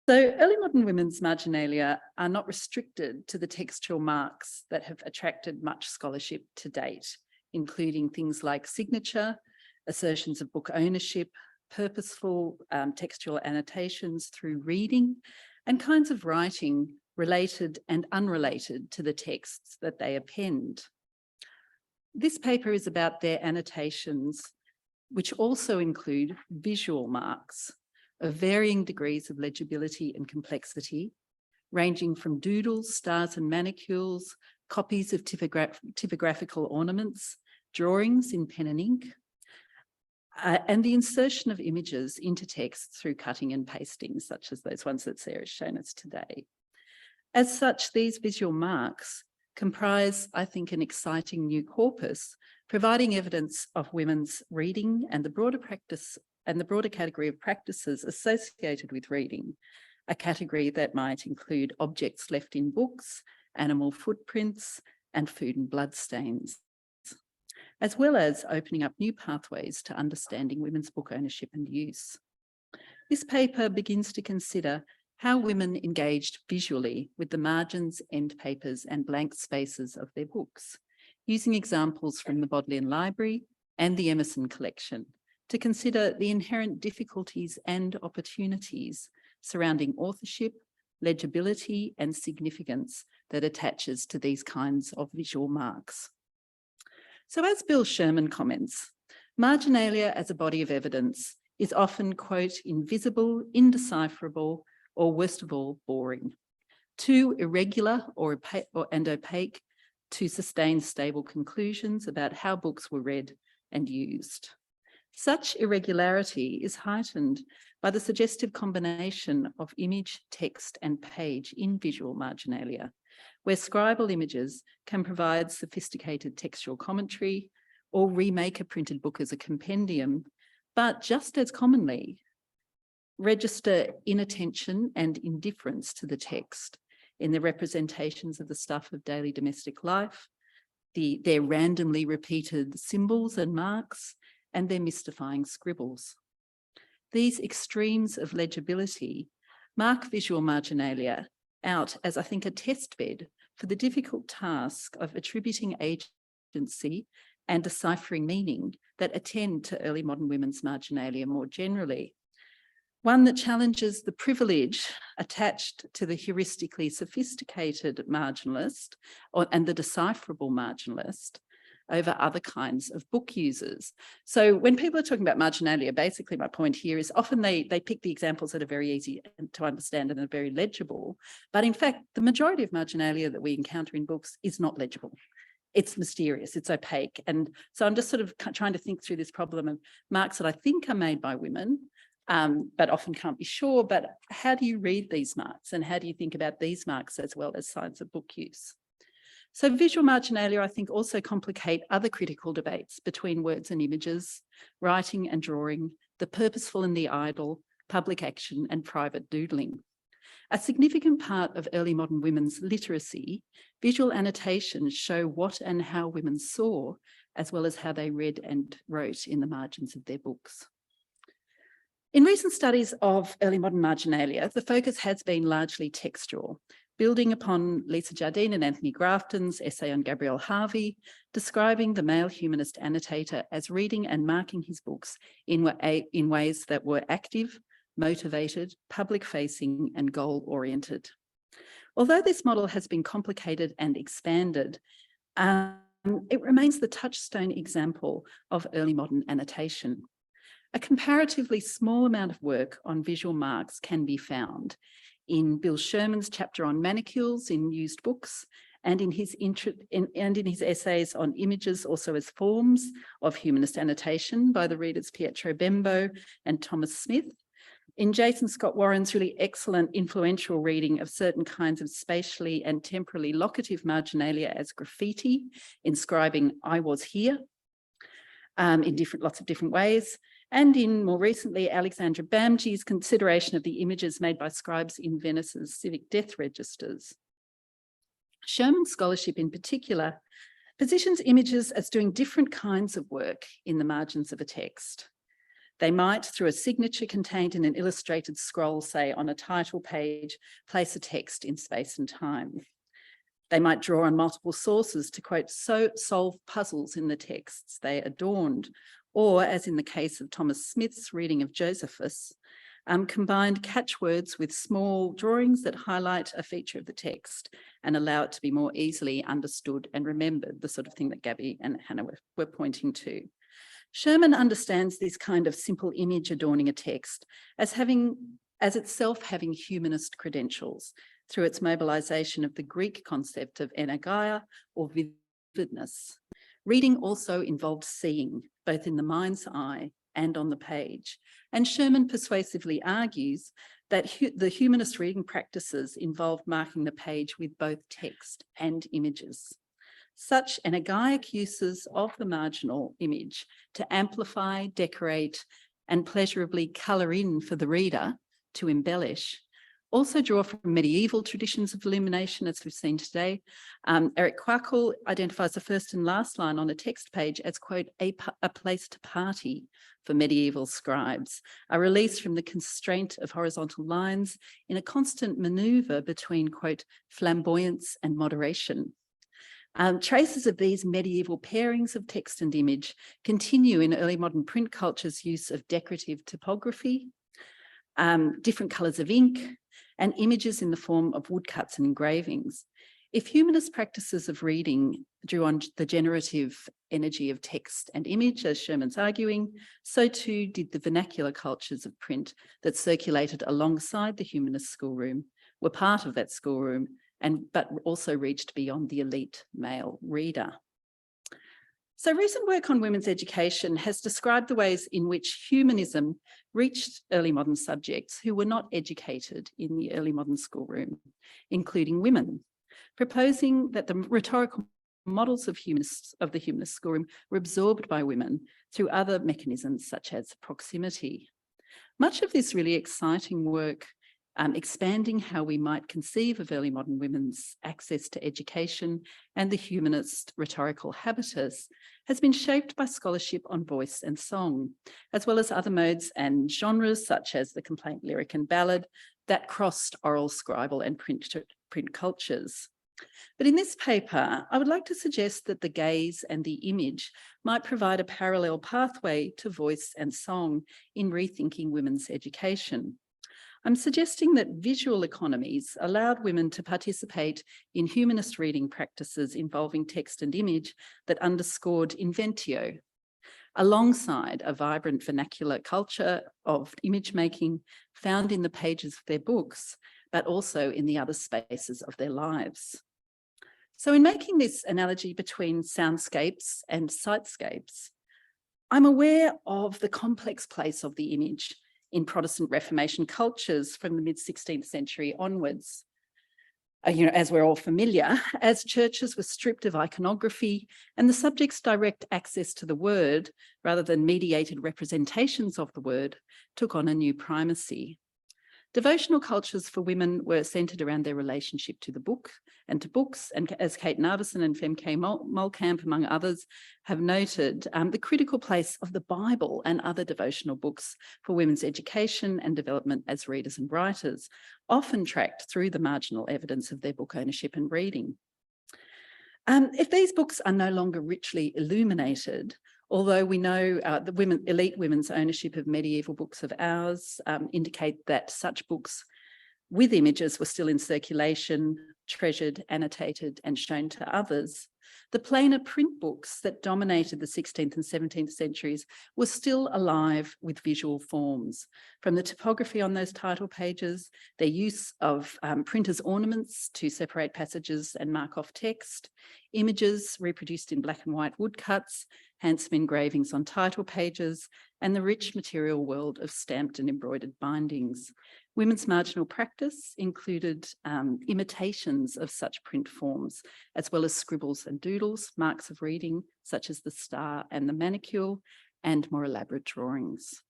So early modern women's marginalia are not restricted to the textual marks that have attracted much scholarship to date, including things like signature, assertions of book ownership, purposeful textual annotations through reading, and kinds of writing related and unrelated to the texts that they append. This paper is about their annotations, which also include visual marks of varying degrees of legibility and complexity, ranging from doodles, stars and manicules, copies of typographical ornaments, drawings in pen and ink, and the insertion of images into text through cutting and pasting, such as those ones that Sarah's shown us today. As such, these visual marks comprise, I think, an exciting new corpus, providing evidence of women's reading and the broader practice and the broader category of practices associated with reading, a category that might include objects left in books, animal footprints, and food and blood stains, as well as opening up new pathways to understanding women's book ownership and use. This paper begins to consider how women engaged visually with the margins, end papers, and blank spaces of their books, using examples from the Bodleian Library and the Emmerson Collection to consider the inherent difficulties and opportunities surrounding authorship, legibility, and significance that attaches to these kinds of visual marks. So as Bill Sherman comments, marginalia as a body of evidence is often, quote, invisible, indecipherable, or worst of all, boring, too irregular and opaque to sustain stable conclusions about how books were read and used. Such irregularity is heightened by the suggestive combination of image, text, and page in visual marginalia, where scribal images can provide sophisticated textual commentary or remake a printed book as a compendium, but just as commonly, register inattention and indifference to the text in the representations of the stuff of daily domestic life, their randomly repeated symbols and marks, and their mystifying scribbles. These extremes of legibility mark visual marginalia out as, I think, a test bed for the difficult task of attributing agency and deciphering meaning that attend to early modern women's marginalia more generally. One that challenges the privilege attached to the heuristically sophisticated marginalist and the decipherable marginalist over other kinds of book users. So when people are talking about marginalia, basically my point here is often they pick the examples that are very easy to understand and are very legible. But in fact, the majority of marginalia that we encounter in books is not legible. It's mysterious, it's opaque. And so I'm just sort of trying to think through this problem of marks that I think are made by women, but often can't be sure. But how do you read these marks? And how do you think about these marks as well as signs of book use? So visual marginalia, I think, also complicate other critical debates between words and images, writing and drawing, the purposeful and the idle, public action and private doodling. A significant part of early modern women's literacy, visual annotations show what and how women saw, as well as how they read and wrote in the margins of their books. In recent studies of early modern marginalia, the focus has been largely textual, building upon Lisa Jardine and Anthony Grafton's essay on Gabrielle Harvey, describing the male humanist annotator as reading and marking his books in ways that were active, motivated, public-facing, and goal-oriented. Although this model has been complicated and expanded, it remains the touchstone example of early modern annotation. A comparatively small amount of work on visual marks can be found in Bill Sherman's chapter on manicules in used books, and in his essays on images also as forms of humanist annotation by the readers Pietro Bembo and Thomas Smith, in Jason Scott Warren's really excellent influential reading of certain kinds of spatially and temporally locative marginalia as graffiti, inscribing "I was here" in lots of different ways, and in more recently Alexandra Bamji's consideration of the images made by scribes in Venice's civic death registers. Sherman's scholarship in particular positions images as doing different kinds of work in the margins of a text. They might, through a signature contained in an illustrated scroll, say on a title page, place a text in space and time. They might draw on multiple sources to, quote, solve puzzles in the texts they adorned, or, as in the case of Thomas Smith's reading of Josephus, combined catchwords with small drawings that highlight a feature of the text and allow it to be more easily understood and remembered, the sort of thing that Gabby and Hannah were pointing to. Sherman understands this kind of simple image adorning a text as itself having humanist credentials through its mobilization of the Greek concept of energia, or vividness. Reading also involved seeing, both in the mind's eye and on the page. And Sherman persuasively argues that the humanist reading practices involved marking the page with both text and images. Such energeic uses of the marginal image to amplify, decorate, and pleasurably colour in for the reader, to embellish, also draw from medieval traditions of illumination, as we've seen today. Eric Quackel identifies the first and last line on a text page as, quote, a place to party for medieval scribes, a release from the constraint of horizontal lines in a constant manoeuvre between, quote, flamboyance and moderation. Traces of these medieval pairings of text and image continue in early modern print culture's use of decorative typography, different colours of ink, and images in the form of woodcuts and engravings. If humanist practices of reading drew on the generative energy of text and image, as Sherman's arguing, so too did the vernacular cultures of print that circulated alongside the humanist schoolroom, were part of that schoolroom, but also reached beyond the elite male reader. So recent work on women's education has described the ways in which humanism reached early modern subjects who were not educated in the early modern schoolroom, including women, proposing that the rhetorical models of the humanist schoolroom were absorbed by women through other mechanisms such as proximity. Much of this really exciting work expanding how we might conceive of early modern women's access to education and the humanist rhetorical habitus has been shaped by scholarship on voice and song, as well as other modes and genres such as the complaint lyric and ballad that crossed oral, scribal and print cultures. But in this paper, I would like to suggest that the gaze and the image might provide a parallel pathway to voice and song in rethinking women's education. I'm suggesting that visual economies allowed women to participate in humanist reading practices involving text and image that underscored inventio, alongside a vibrant vernacular culture of image making found in the pages of their books, but also in the other spaces of their lives. So in making this analogy between soundscapes and sightscapes, I'm aware of the complex place of the image in Protestant Reformation cultures from the mid-16th century onwards. As we're all familiar, as churches were stripped of iconography and the subject's direct access to the word, rather than mediated representations of the word, took on a new primacy. Devotional cultures for women were centred around their relationship to the book and to books, and as Kate Narveson and Femke Molkamp, among others, have noted, the critical place of the Bible and other devotional books for women's education and development as readers and writers, often tracked through the marginal evidence of their book ownership and reading. If these books are no longer richly illuminated, although we know the elite women's ownership of medieval books of ours indicate that such books with images were still in circulation, treasured, annotated, and shown to others, the plainer print books that dominated the 16th and 17th centuries were still alive with visual forms, from the typography on those title pages, their use of printers' ornaments to separate passages and mark off text, images reproduced in black and white woodcuts, handsome engravings on title pages, and the rich material world of stamped and embroidered bindings. Women's marginal practice included imitations of such print forms, as well as scribbles and doodles, marks of reading, such as the star and the manicule, and more elaborate drawings.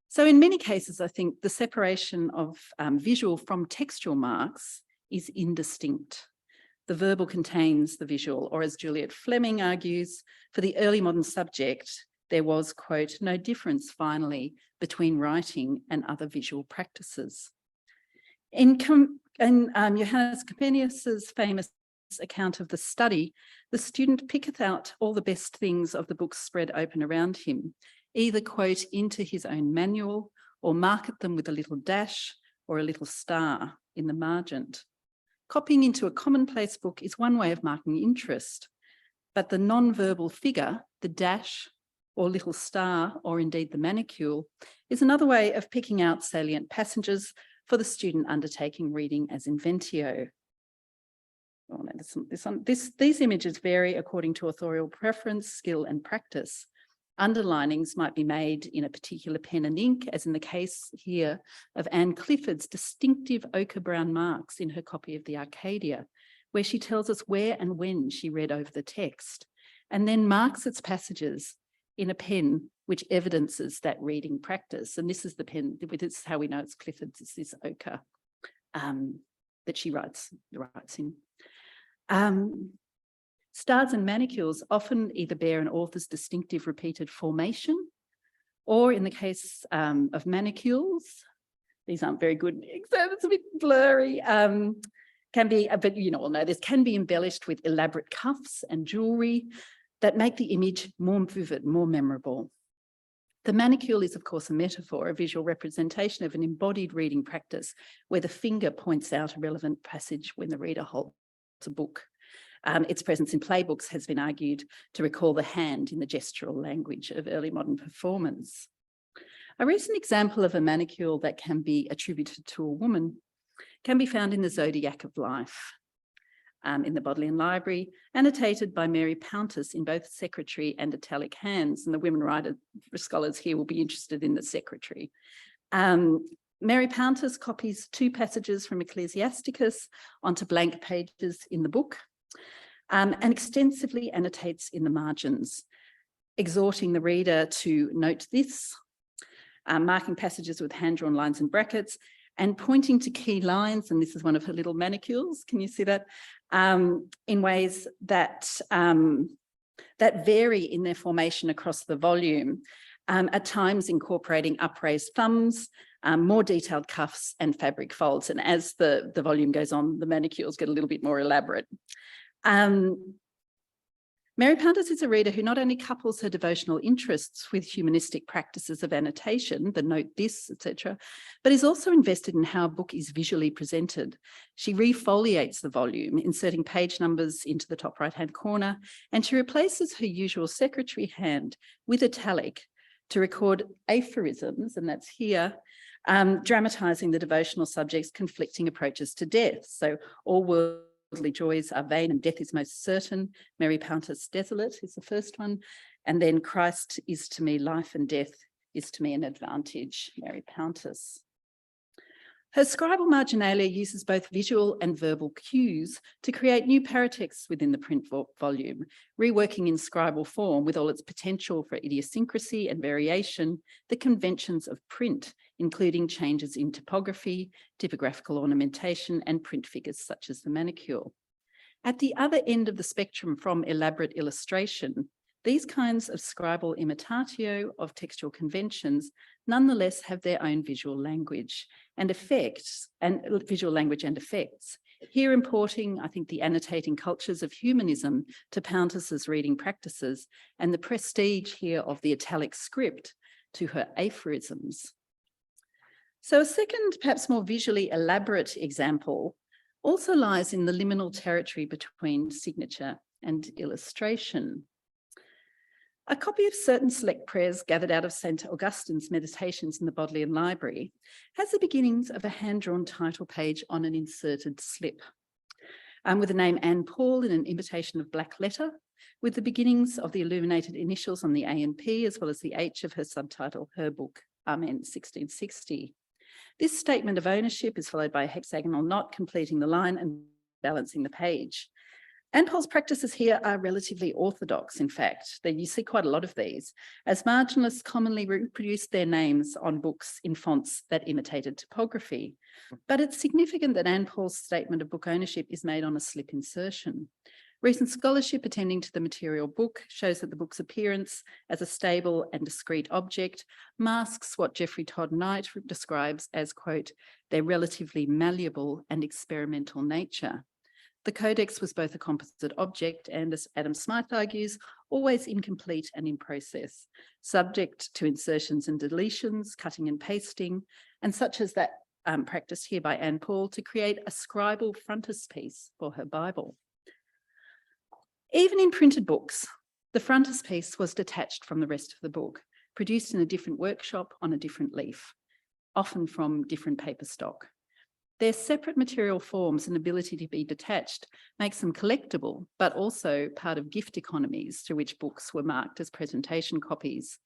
So in many cases, I think the separation of visual from textual marks is indistinct. The verbal contains the visual, or as Juliet Fleming argues, for the early modern subject, there was, quote, no difference finally between writing and other visual practices. In Johannes Comenius's famous account of the study, the student picketh out all the best things of the books spread open around him, either, quote, into his own manual, or market them with a little dash or a little star in the margin. Copying into a commonplace book is one way of marking interest, but the non-verbal figure, the dash or little star, or indeed the manicule, is another way of picking out salient passages for the student undertaking reading as inventio. Oh, no, these images vary according to authorial preference, skill and practice. Underlinings might be made in a particular pen and ink, as in the case here of Anne Clifford's distinctive ochre brown marks in her copy of the Arcadia, where she tells us where and when she read over the text, and then marks its passages in a pen which evidences that reading practice. And this is the pen, this is how we know it's Clifford's, it's this ochre that she writes in. Stars and manicules often either bear an author's distinctive repeated formation, or in the case of manicules, these aren't very good examples, it's a bit blurry, can be, but you all know this, can be embellished with elaborate cuffs and jewellery that make the image more vivid, more memorable. The manicule is, of course, a metaphor, a visual representation of an embodied reading practice where the finger points out a relevant passage when the reader holds a book. Its presence in playbooks has been argued to recall the hand in the gestural language of early modern performance. A recent example of a manicule that can be attributed to a woman can be found in the Zodiac of Life in the Bodleian Library, annotated by Mary Pountis in both secretary and italic hands. And the women writer scholars here will be interested in the secretary. Mary Pountis copies 2 passages from Ecclesiasticus onto blank pages in the book, and extensively annotates in the margins, exhorting the reader to note this, marking passages with hand-drawn lines and brackets, and pointing to key lines, and this is one of her little manicules, can you see that, in ways that, that vary in their formation across the volume, at times incorporating upraised thumbs, more detailed cuffs and fabric folds. And as the volume goes on, the manicules get a little bit more elaborate. Mary Pountis is a reader who not only couples her devotional interests with humanistic practices of annotation, the note this, etc., but is also invested in how a book is visually presented. She refoliates the volume, inserting page numbers into the top right-hand corner, and she replaces her usual secretary hand with italic to record aphorisms, and that's here, dramatising the devotional subject's conflicting approaches to death. So all worldly joys are vain and death is most certain. Mary Pountis' Desolate is the first one. And then Christ is to me life and death is to me an advantage, Mary Pountis. Her scribal marginalia uses both visual and verbal cues to create new paratexts within the print volume, reworking in scribal form with all its potential for idiosyncrasy and variation, the conventions of print, including changes in typography, typographical ornamentation, and print figures such as the manicule. At the other end of the spectrum from elaborate illustration, these kinds of scribal imitatio of textual conventions nonetheless have their own visual language and effects, and visual language and effects. Here importing, I think, the annotating cultures of humanism to Pountis's reading practices and the prestige here of the italic script to her aphorisms. So a second, perhaps more visually elaborate example also lies in the liminal territory between signature and illustration. A copy of certain select prayers gathered out of St. Augustine's Meditations in the Bodleian Library has the beginnings of a hand-drawn title page on an inserted slip, with the name Anne Paul in an imitation of black letter, with the beginnings of the illuminated initials on the A and P, as well as the H of her subtitle, Her Book, Amen, 1660. This statement of ownership is followed by a hexagonal knot completing the line and balancing the page. Anne Paul's practices here are relatively orthodox, in fact. You see quite a lot of these, as marginalists commonly reproduced their names on books in fonts that imitated typography. But it's significant that Anne Paul's statement of book ownership is made on a slip insertion. Recent scholarship attending to the material book shows that the book's appearance as a stable and discrete object masks what Geoffrey Todd Knight describes as, quote, their relatively malleable and experimental nature. The codex was both a composite object and, as Adam Smythe argues, always incomplete and in process, subject to insertions and deletions, cutting and pasting, and such as that practiced here by Anne Paul to create a scribal frontispiece for her Bible. Even in printed books, the frontispiece was detached from the rest of the book, produced in a different workshop on a different leaf, often from different paper stock. Their separate material forms and ability to be detached makes them collectible, but also part of gift economies through which books were marked as presentation copies.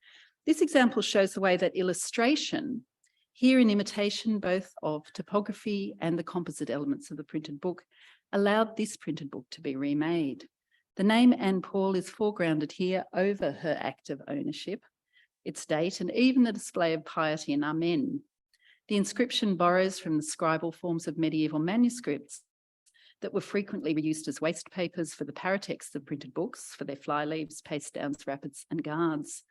This example shows the way that illustration, here in imitation both of typography and the composite elements of the printed book, allowed this printed book to be remade. The name Anne Paul is foregrounded here over her act of ownership, its date, and even the display of piety and amen. The inscription borrows from the scribal forms of medieval manuscripts that were frequently reused as waste papers for the paratexts of printed books, for their flyleaves, paste downs, rapids, and guards.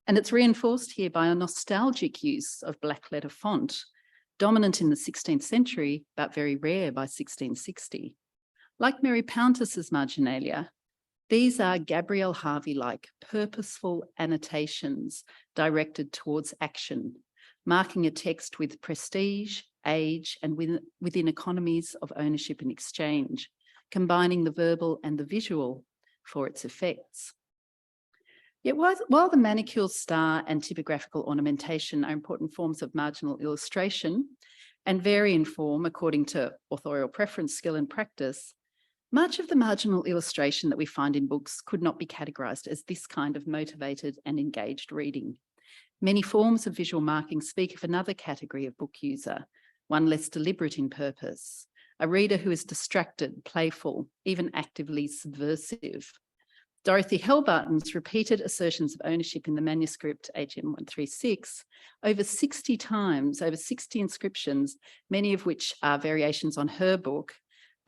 And it's reinforced here by a nostalgic use of black letter font, dominant in the 16th century, but very rare by 1660. Like Mary Pountis's marginalia, these are Gabrielle Harvey-like purposeful annotations directed towards action, marking a text with prestige, age, and within economies of ownership and exchange, combining the verbal and the visual for its effects. Yet while the manicules, star, and typographical ornamentation are important forms of marginal illustration and vary in form according to authorial preference, skill, and practice, much of the marginal illustration that we find in books could not be categorised as this kind of motivated and engaged reading. Many forms of visual marking speak of another category of book user, one less deliberate in purpose, a reader who is distracted, playful, even actively subversive. Dorothy Hellbarton's repeated assertions of ownership in the manuscript HM136 over 60 times, over 60 inscriptions, many of which are variations on her book.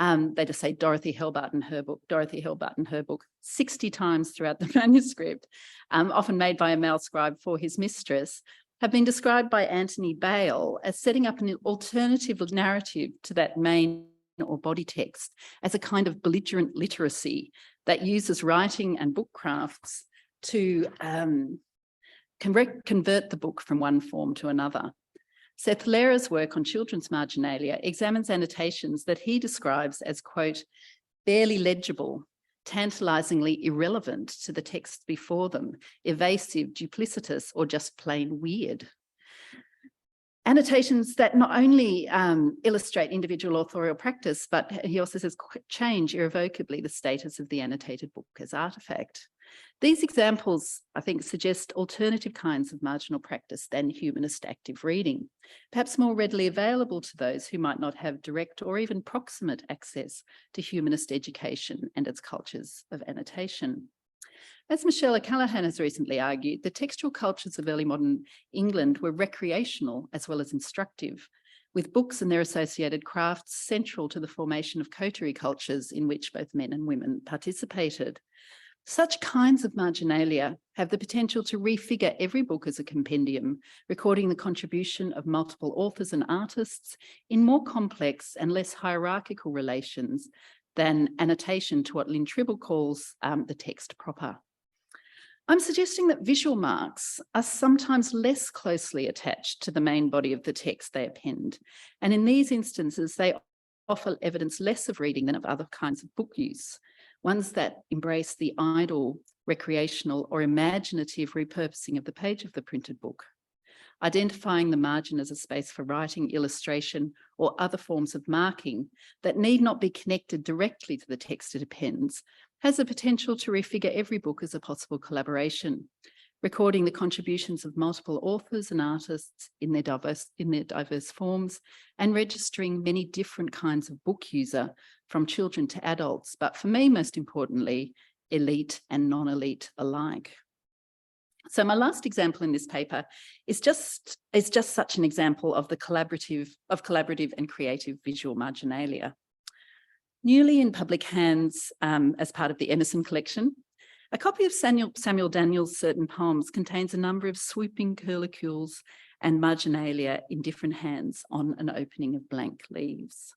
They just say Dorothy Hellbarton, her book, Dorothy Hellbarton, her book, 60 times throughout the manuscript, often made by a male scribe for his mistress, have been described by Anthony Bale as setting up an alternative narrative to that main or body text as a kind of belligerent literacy that uses writing and book crafts to convert the book from one form to another. Seth Lera's work on children's marginalia examines annotations that he describes as, quote, barely legible, tantalizingly irrelevant to the text before them, evasive, duplicitous, or just plain weird. Annotations that not only illustrate individual authorial practice, but he also says change irrevocably the status of the annotated book as artifact. These examples, I think, suggest alternative kinds of marginal practice than humanist active reading, perhaps more readily available to those who might not have direct or even proximate access to humanist education and its cultures of annotation. As Michelle O'Callaghan has recently argued, the textual cultures of early modern England were recreational as well as instructive, with books and their associated crafts central to the formation of coterie cultures in which both men and women participated. Such kinds of marginalia have the potential to refigure every book as a compendium, recording the contribution of multiple authors and artists in more complex and less hierarchical relations than annotation to what Lynn Tribble calls the text proper. I'm suggesting that visual marks are sometimes less closely attached to the main body of the text they append, and in these instances, they offer evidence less of reading than of other kinds of book use, ones that embrace the idle, recreational, or imaginative repurposing of the page of the printed book. Identifying the margin as a space for writing, illustration, or other forms of marking that need not be connected directly to the text it appends has the potential to refigure every book as a possible collaboration, recording the contributions of multiple authors and artists in their diverse forms, and registering many different kinds of book user, from children to adults, but for me, most importantly, elite and non-elite alike. So my last example in this paper is just such an example of the collaborative and creative visual marginalia. Newly in public hands as part of the Emmerson Collection, a copy of Samuel Daniels' certain poems contains a number of swooping curlicules and marginalia in different hands on an opening of blank leaves.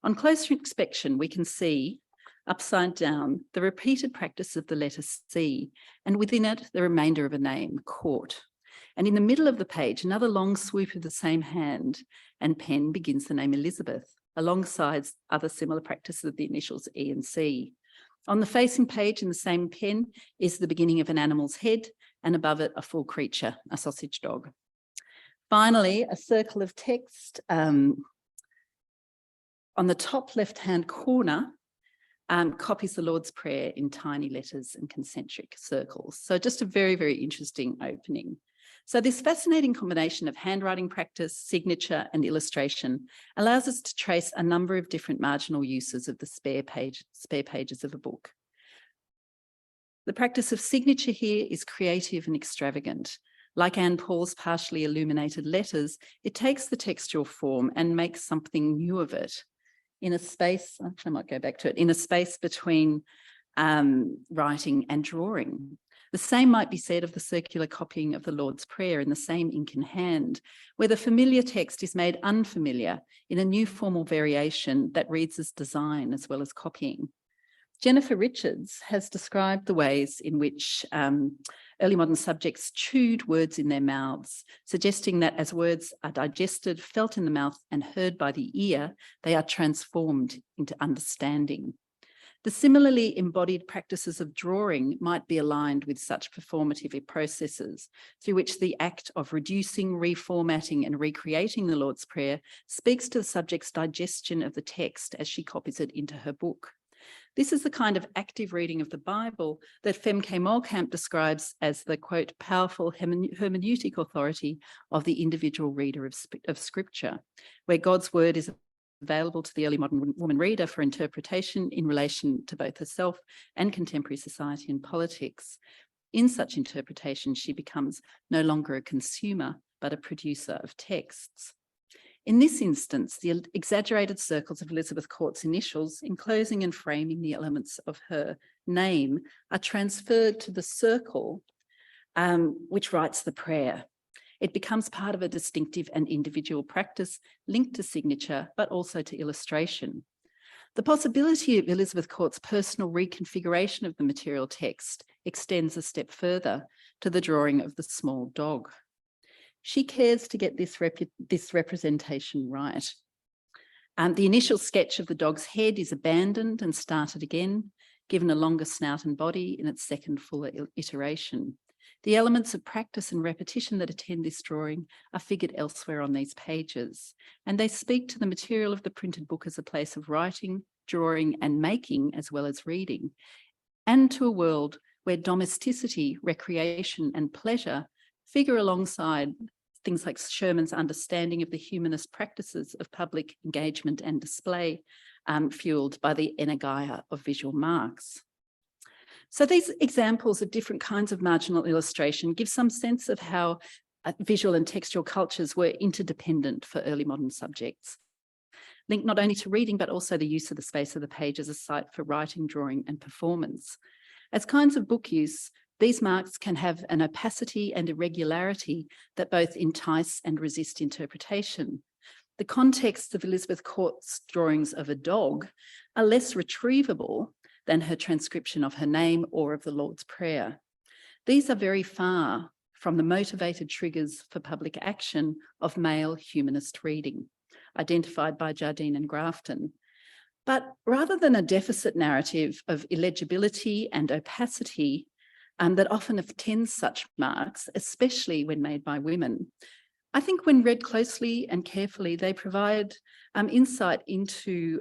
On closer inspection, we can see, upside down, the repeated practice of the letter C, and within it, the remainder of a name, Court. And in the middle of the page, another long swoop of the same hand and pen begins the name Elizabeth, alongside other similar practices of the initials E and C. On the facing page in the same pen is the beginning of an animal's head, and above it, a full creature, a sausage dog. Finally, a circle of text on the top left-hand corner copies the Lord's Prayer in tiny letters and concentric circles. So just a very, very interesting opening. So this fascinating combination of handwriting practice, signature, and illustration allows us to trace a number of different marginal uses of the spare pages of a book. The practice of signature here is creative and extravagant. Like Anne Paul's partially illuminated letters, it takes the textual form and makes something new of it in a space, actually I might go back to it, in a space between writing and drawing. The same might be said of the circular copying of the Lord's Prayer in the same ink in hand, where the familiar text is made unfamiliar in a new formal variation that reads as design as well as copying. Jennifer Richards has described the ways in which early modern subjects chewed words in their mouths, suggesting that as words are digested, felt in the mouth, and heard by the ear, they are transformed into understanding. The similarly embodied practices of drawing might be aligned with such performative processes, through which the act of reducing, reformatting, and recreating the Lord's Prayer speaks to the subject's digestion of the text as she copies it into her book. This is the kind of active reading of the Bible that Femke Molkamp describes as the, quote, powerful hermeneutic authority of the individual reader of Scripture, where God's word is available to the early modern woman reader for interpretation in relation to both herself and contemporary society and politics. In such interpretation, she becomes no longer a consumer, but a producer of texts. In this instance, the exaggerated circles of Elizabeth Court's initials, enclosing and framing the elements of her name, are transferred to the circle which writes the prayer. It becomes part of a distinctive and individual practice linked to signature, but also to illustration. The possibility of Elizabeth Court's personal reconfiguration of the material text extends a step further to the drawing of the small dog. She cares to get this representation right. The initial sketch of the dog's head is abandoned and started again, given a longer snout and body in its second fuller iteration. The elements of practice and repetition that attend this drawing are figured elsewhere on these pages, and they speak to the material of the printed book as a place of writing, drawing, and making, as well as reading, and to a world where domesticity, recreation, and pleasure figure alongside things like Sherman's understanding of the humanist practices of public engagement and display, fueled by the energia of visual marks. So these examples of different kinds of marginal illustration give some sense of how visual and textual cultures were interdependent for early modern subjects, linked not only to reading, but also the use of the space of the page as a site for writing, drawing, and performance. As kinds of book use, these marks can have an opacity and irregularity that both entice and resist interpretation. The contexts of Elizabeth Court's drawings of a dog are less retrievable than her transcription of her name or of the Lord's Prayer. These are very far from the motivated triggers for public action of male humanist reading, identified by Jardine and Grafton. But rather than a deficit narrative of illegibility and opacity that often attends such marks, especially when made by women, I think when read closely and carefully, they provide insight into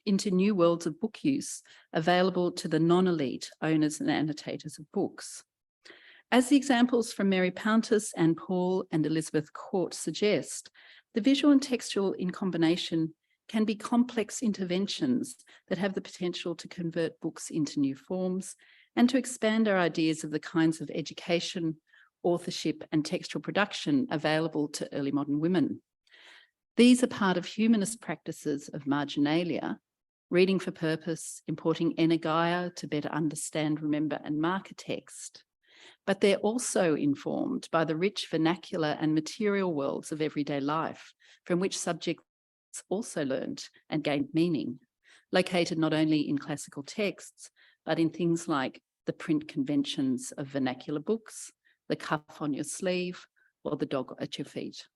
new worlds of book use available to the non-elite owners and annotators of books. As the examples from Mary Pountis, Anne Paul, and Elizabeth Court suggest, the visual and textual in combination can be complex interventions that have the potential to convert books into new forms and to expand our ideas of the kinds of education, authorship, and textual production available to early modern women. These are part of humanist practices of marginalia, reading for purpose, importing energia to better understand, remember, and mark a text. But they're also informed by the rich vernacular and material worlds of everyday life, from which subjects also learned and gained meaning, located not only in classical texts, but in things like the print conventions of vernacular books, the cuff on your sleeve, or the dog at your feet.